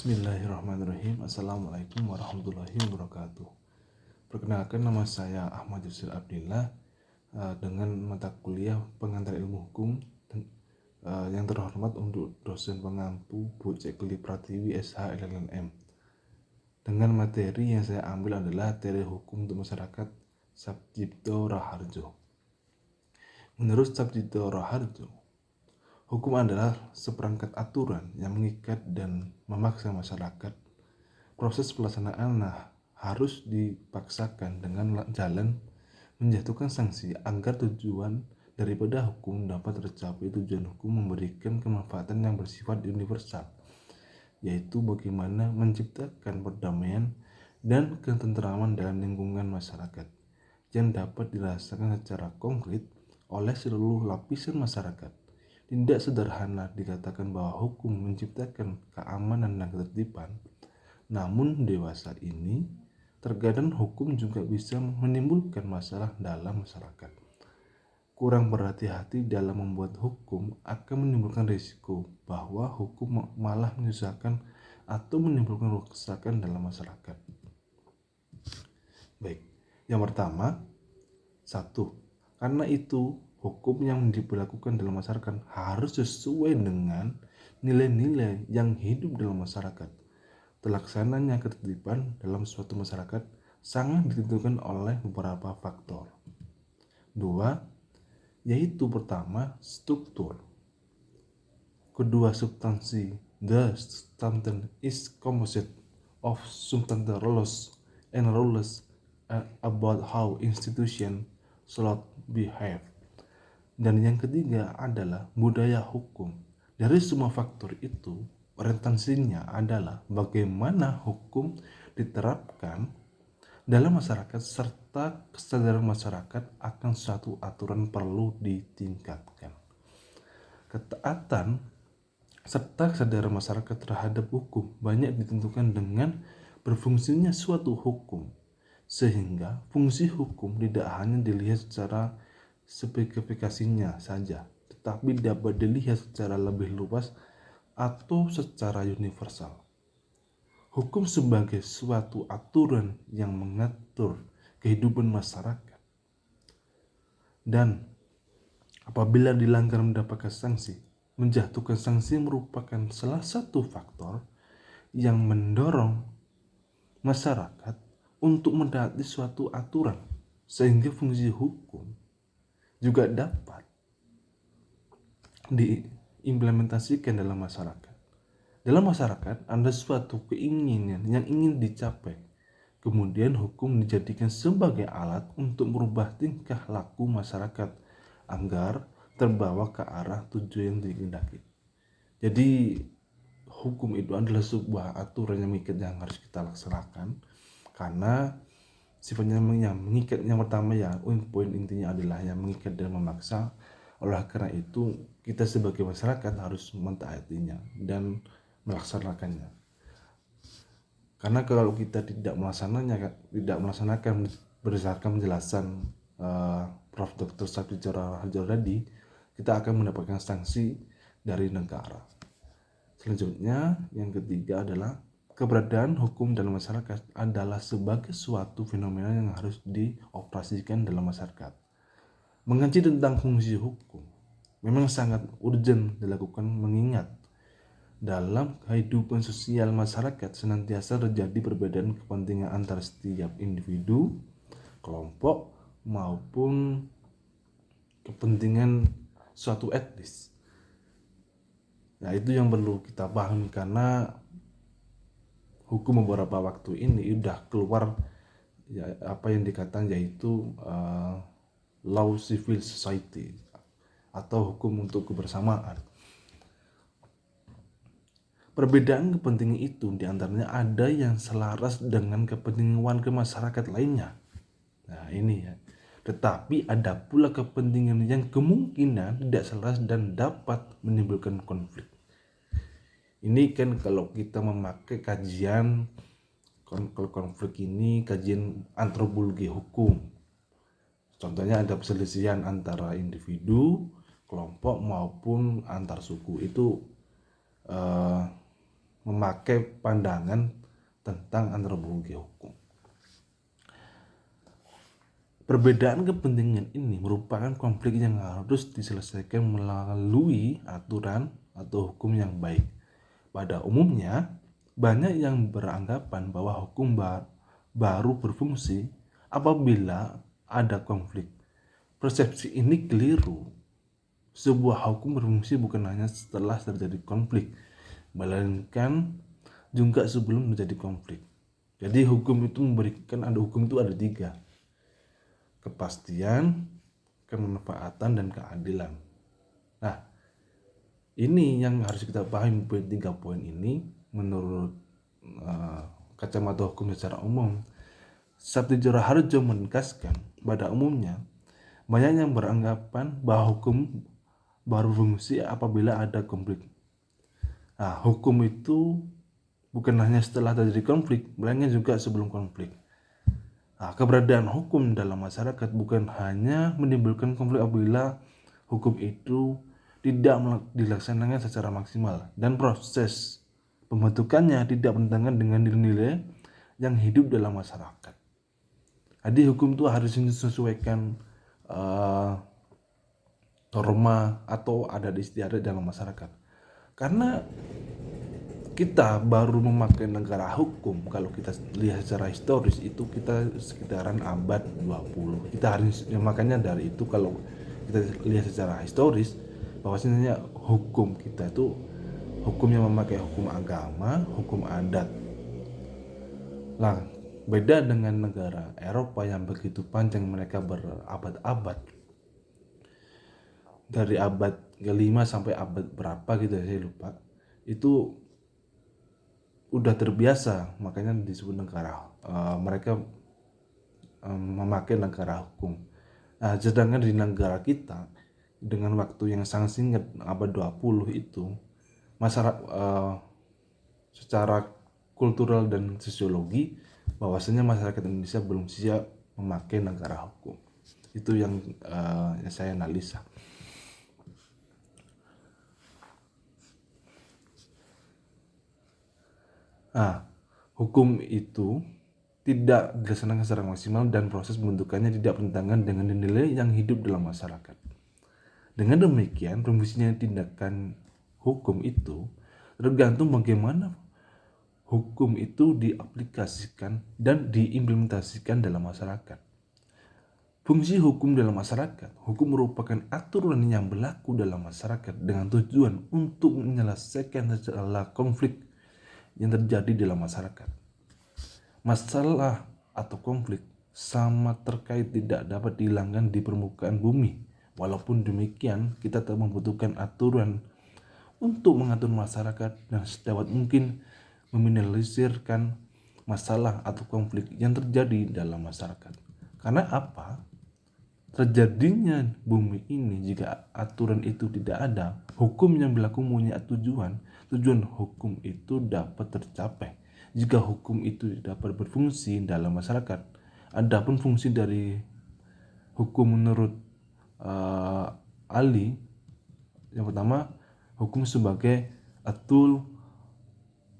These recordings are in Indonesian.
Bismillahirrahmanirrahim. Assalamualaikum warahmatullahi wabarakatuh. Perkenalkan, nama saya Ahmad Yusir Abdillah, dengan mata kuliah pengantar ilmu hukum yang terhormat untuk dosen pengampu Bu Cekli Pratiwi SH LLM. Dengan materi yang saya ambil adalah teori hukum untuk masyarakat Sabjito Raharjo. Menurut Sabjito Raharjo, hukum adalah seperangkat aturan yang mengikat dan memaksa masyarakat. Proses pelaksanaan harus dipaksakan dengan jalan menjatuhkan sanksi agar tujuan daripada hukum dapat tercapai. Tujuan hukum memberikan kemanfaatan yang bersifat universal, yaitu bagaimana menciptakan perdamaian dan ketentraman dalam lingkungan masyarakat yang dapat dirasakan secara konkret oleh seluruh lapisan masyarakat. Tidak sederhana dikatakan bahwa hukum menciptakan keamanan dan ketertiban, namun dewasa ini terkadang hukum juga bisa menimbulkan masalah dalam masyarakat. Kurang berhati-hati dalam membuat hukum akan menimbulkan risiko bahwa hukum malah menyusahkan atau menimbulkan kerusakan dalam masyarakat. Baik, yang pertama, 1. Karena itu hukum yang diberlakukan dalam masyarakat harus sesuai dengan nilai-nilai yang hidup dalam masyarakat. Terlaksananya ketertiban dalam suatu masyarakat sangat ditentukan oleh beberapa faktor. 2. Yaitu pertama, struktur. Kedua, substansi. The substance is composite of substantial rules and rules about how institution should behave. Dan yang ketiga adalah budaya hukum. Dari semua faktor itu, orientasinya adalah bagaimana hukum diterapkan dalam masyarakat serta kesadaran masyarakat akan suatu aturan perlu ditingkatkan. Ketaatan serta kesadaran masyarakat terhadap hukum banyak ditentukan dengan berfungsinya suatu hukum, sehingga fungsi hukum tidak hanya dilihat secara spesifikasinya saja, tetapi dapat dilihat secara lebih luas atau secara universal. Hukum sebagai suatu aturan yang mengatur kehidupan masyarakat, dan apabila dilanggar mendapatkan sanksi. Menjatuhkan sanksi merupakan salah satu faktor yang mendorong masyarakat untuk mentaati suatu aturan, sehingga fungsi hukum juga dapat diimplementasikan dalam masyarakat. Dalam masyarakat ada suatu keinginan yang ingin dicapai, kemudian hukum dijadikan sebagai alat untuk merubah tingkah laku masyarakat agar terbawa ke arah tujuan yang dikehendaki. Jadi hukum itu adalah sebuah aturan yang mengikat yang harus kita laksanakan, karena sifatnya yang mengikat. Yang pertama ya, poin intinya adalah yang mengikat dan memaksa. Oleh karena itu kita sebagai masyarakat harus mentaatinya dan melaksanakannya. Karena kalau kita tidak melaksanakan berdasarkan penjelasan Prof. Dr. Sabjito Raharjo tadi, kita akan mendapatkan sanksi dari negara. Selanjutnya, yang ketiga adalah keberadaan hukum dalam masyarakat adalah sebagai suatu fenomena yang harus dioperasikan dalam masyarakat. Mengkaji tentang fungsi hukum memang sangat urgent dilakukan, mengingat dalam kehidupan sosial masyarakat senantiasa terjadi perbedaan kepentingan antara setiap individu, kelompok, maupun kepentingan suatu etnis. Nah, itu yang perlu kita pahami, karena hukum beberapa waktu ini udah keluar ya, apa yang dikatakan yaitu law civil society atau hukum untuk kebersamaan. Perbedaan kepentingan itu diantaranya ada yang selaras dengan kepentingan warga masyarakat lainnya. Nah, ini ya. Tetapi ada pula kepentingan yang kemungkinan tidak selaras dan dapat menimbulkan konflik. Ini kan kalau kita memakai kajian konflik ini, kajian antropologi hukum. Contohnya ada perselisihan antara individu, kelompok maupun antar suku. Itu memakai pandangan tentang antropologi hukum. Perbedaan kepentingan ini merupakan konflik yang harus diselesaikan melalui aturan atau hukum yang baik. Pada umumnya, banyak yang beranggapan bahwa hukum baru berfungsi apabila ada konflik. Persepsi ini keliru. Sebuah hukum berfungsi bukan hanya setelah terjadi konflik, melainkan juga sebelum terjadi konflik. Jadi hukum itu ada 3: kepastian, kemanfaatan, dan keadilan. Nah, ini yang harus kita pahami. 3 poin ini menurut kacamata hukum secara umum. Sabtijora Harjo menegaskan, pada umumnya banyak yang beranggapan bahwa hukum baru fungsi apabila ada konflik. Nah, hukum itu bukan hanya setelah terjadi konflik, melainkan juga sebelum konflik. Nah, keberadaan hukum dalam masyarakat bukan hanya menimbulkan konflik apabila hukum itu tidak dilaksanakan secara maksimal dan proses pembentukannya tidak bertentangan dengan nilai-nilai yang hidup dalam masyarakat. Jadi hukum itu harus disesuaikan norma atau adat istiadat dalam masyarakat. Karena kita baru memakai negara hukum, kalau kita lihat secara historis itu kita sekitaran abad 20. Kita harus makanya dari itu kalau kita lihat secara historis bahwasanya hukum kita itu hukum yang memakai hukum agama, hukum adat. Nah, beda dengan negara Eropa yang begitu panjang, mereka berabad-abad. Dari abad ke-5 sampai abad berapa gitu ya, saya lupa. Itu udah terbiasa, makanya disebut negara. Mereka memakai negara hukum. Nah, sedangkan di negara kita dengan waktu yang sangat singkat, abad 20 itu, masyarakat secara kultural dan sosiologi bahwasanya masyarakat Indonesia belum siap memakai negara hukum. Itu yang saya analisa. Nah, hukum itu tidak dilaksanakan secara maksimal dan proses pembentukannya tidak bertentangan dengan nilai yang hidup dalam masyarakat. Dengan demikian, fungsinya tindakan hukum itu tergantung bagaimana hukum itu diaplikasikan dan diimplementasikan dalam masyarakat. Fungsi hukum dalam masyarakat, hukum merupakan aturan yang berlaku dalam masyarakat dengan tujuan untuk menyelesaikan segala konflik yang terjadi dalam masyarakat. Masalah atau konflik sama terkait tidak dapat dihilangkan di permukaan bumi. Walaupun demikian, kita tetap membutuhkan aturan untuk mengatur masyarakat dan sedapat mungkin meminimalisirkan masalah atau konflik yang terjadi dalam masyarakat. Karena apa? Terjadinya bumi ini jika aturan itu tidak ada, hukum yang berlaku punya tujuan hukum itu dapat tercapai jika hukum itu dapat berfungsi dalam masyarakat. Adapun fungsi dari hukum menurut Ali, yang pertama, hukum sebagai a tool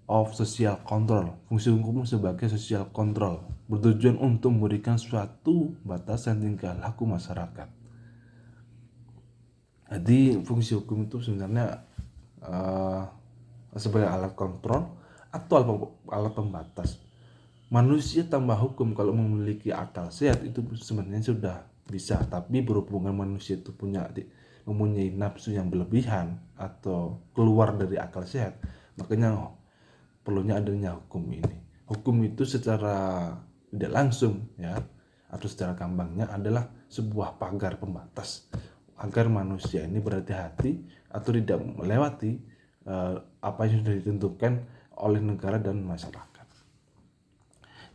of social control. Fungsi hukum sebagai social control bertujuan untuk memberikan suatu batasan tingkah laku masyarakat. Jadi fungsi hukum itu sebenarnya sebagai alat kontrol atau alat pembatas. Manusia tanpa hukum kalau memiliki akal sehat itu sebenarnya sudah bisa, tapi berhubungan manusia itu mempunyai nafsu yang berlebihan atau keluar dari akal sehat, makanya perlunya adanya hukum ini. Hukum itu secara tidak langsung ya, atau secara gampangnya adalah sebuah pagar pembatas agar manusia ini berhati-hati atau tidak melewati apa yang sudah ditentukan oleh negara dan masyarakat.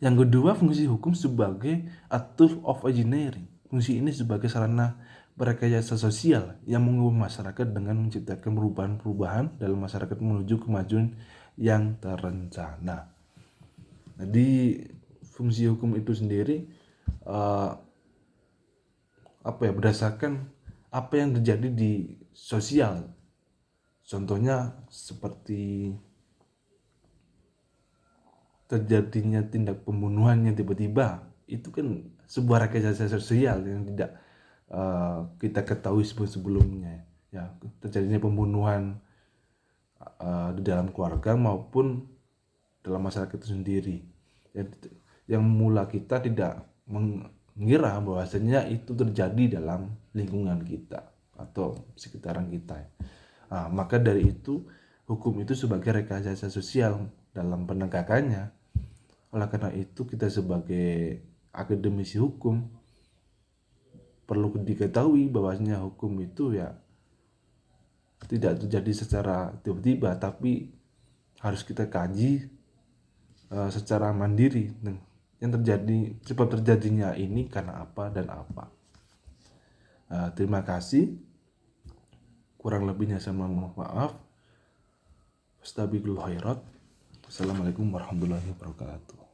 Yang kedua, fungsi hukum sebagai a tool of engineering. Fungsi ini sebagai sarana rekayasa sosial yang mengubah masyarakat dengan menciptakan perubahan-perubahan dalam masyarakat menuju kemajuan yang terencana. Jadi fungsi hukum itu sendiri berdasarkan apa yang terjadi di sosial. Contohnya seperti terjadinya tindak pembunuhannya tiba-tiba, itu kan sebuah rekayasa sosial yang tidak kita ketahui sebelumnya. Ya, terjadinya pembunuhan di dalam keluarga maupun dalam masyarakat itu sendiri. Yang mula kita tidak mengira bahwasanya itu terjadi dalam lingkungan kita atau sekitaran kita. Maka dari itu hukum itu sebagai rekayasa sosial dalam penegakannya. Oleh karena itu kita sebagai akademisi hukum perlu diketahui bahwasanya hukum itu ya tidak terjadi secara tiba-tiba, tapi harus kita kaji secara mandiri. Yang terjadi, sebab terjadinya ini karena apa dan apa. Terima kasih. Kurang lebihnya saya mohon maaf. Astagfirullah khairat. Assalamualaikum warahmatullahi wabarakatuh.